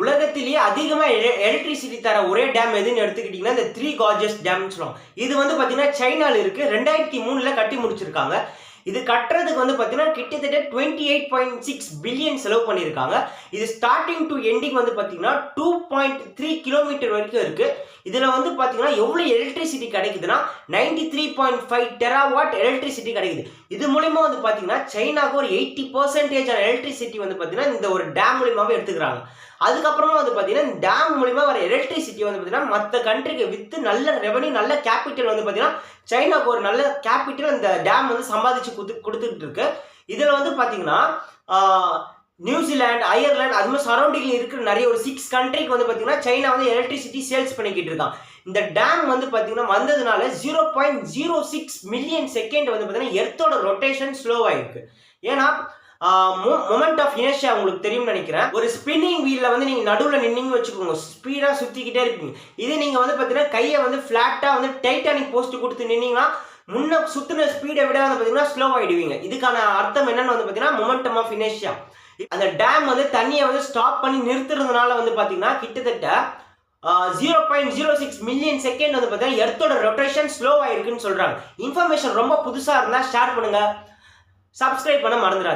உலகத்திலேயே அதிகமாக எலக்ட்ரிசிட்டி தர ஒரே டேம் எதுன்னு எடுத்துக்கிட்டிங்கன்னா இந்த 3 கார்ஜஸ் டேம்னு சொல்லுவாங்க. இது வந்து பார்த்தீங்கன்னா சைனாவில் இருக்குது. 2003 கட்டி முடிச்சிருக்காங்க. இது கட்டுறதுக்கு வந்து பார்த்தீங்கன்னா கிட்டத்தட்ட 28.6 பில்லியன் செலவு பண்ணியிருக்காங்க. இது ஸ்டார்டிங் டு எண்டிங் வந்து பார்த்தீங்கன்னா 2.3 கிலோமீட்டர் வரைக்கும் இருக்குது. இதில் வந்து பார்த்தீங்கன்னா எவ்வளோ எலக்ட்ரிசிட்டி கிடைக்குதுன்னா 93.5 டெராவாட் எலக்ட்ரிசிட்டி கிடைக்குது. இது மூலிமா வந்து பார்த்தீங்கன்னா சைனாவுக்கு ஒரு 80% எலக்ட்ரிசிட்டி வந்து பார்த்தீங்கன்னா இந்த ஒரு டேம் மூலியமாகவே எடுத்துக்கிறாங்க. அதுக்கப்புறமா வந்து பார்த்தீங்கன்னா இந்த டேம் மூலிமா வர எலக்ட்ரிசிட்டி வந்து பார்த்தீங்கன்னா மற்ற கண்ட்ரிக்கு விற்று நல்ல ரெவன்யூ நல்ல கேபிட்டல் வந்து பார்த்தீங்கன்னா சைனாவுக்கு ஒரு நல்ல கேபிட்டல் இந்த டேம் வந்து சம்பாதிச்சு கொடுத்துட்டு இருக்கு. இதில் வந்து பார்த்தீங்கன்னா நியூசிலாந்து, அயர்லாந்து அது மாதிரி சரௌண்டிங் இருக்கிற நிறைய ஒரு 6 கண்ட்ரிக்கு வந்து பார்த்தீங்கன்னா சைனா வந்து எலக்ட்ரிசிட்டி சேல்ஸ் பண்ணிக்கிட்டு இருக்காங்க. இந்த டேம் வந்து பார்த்தீங்கன்னா வந்ததுனால 0.06 மில்லியன் செகண்ட் வந்து பார்த்தீங்கன்னா எர்த்தோட ரொட்டேஷன் ஸ்லோவாயிருக்கு. ஏன்னா மொமெண்ட் ஆஃப் இனர்ஷியா உங்களுக்கு தெரியும்னு நினைக்கிறேன். ஒரு ஸ்பின்னிங் வீலில் வந்து நீங்கள் நடுவில் நின்று வச்சுக்கோங்க, ஸ்பீடாக சுற்றிக்கிட்டே இருப்பீங்க. இதே நீங்கள் வந்து பார்த்தீங்கன்னா கையை வந்து ஃப்ளாட்டாக வந்து டைட்டானிக் போஸ்ட் கொடுத்து நின்னீங்கன்னா முன்ன சுற்றின ஸ்பீடை விட வந்து பார்த்தீங்கன்னா ஸ்லோ ஆகிடுவீங்க. இதுக்கான அர்த்தம் என்னன்னு வந்து பார்த்தீங்கன்னா மொமெண்டம் ஆஃப் இனர்ஷியா. அந்த டேம் வந்து தண்ணியை வந்து ஸ்டாப் பண்ணி நிறுத்துறதுனால வந்து பார்த்தீங்கன்னா கிட்டத்தட்ட 0.06 மில்லியன் செகண்ட் வந்து பார்த்தீங்கன்னா எர்த்தோட ரொட்டேஷன் ஸ்லோ ஆயிருக்குன்னு சொல்கிறாங்க. இன்ஃபர்மேஷன் ரொம்ப புதுசாக இருந்தால் ஷேர் பண்ணுங்கள், சப்ஸ்கிரைப் பண்ண மறந்துடாது.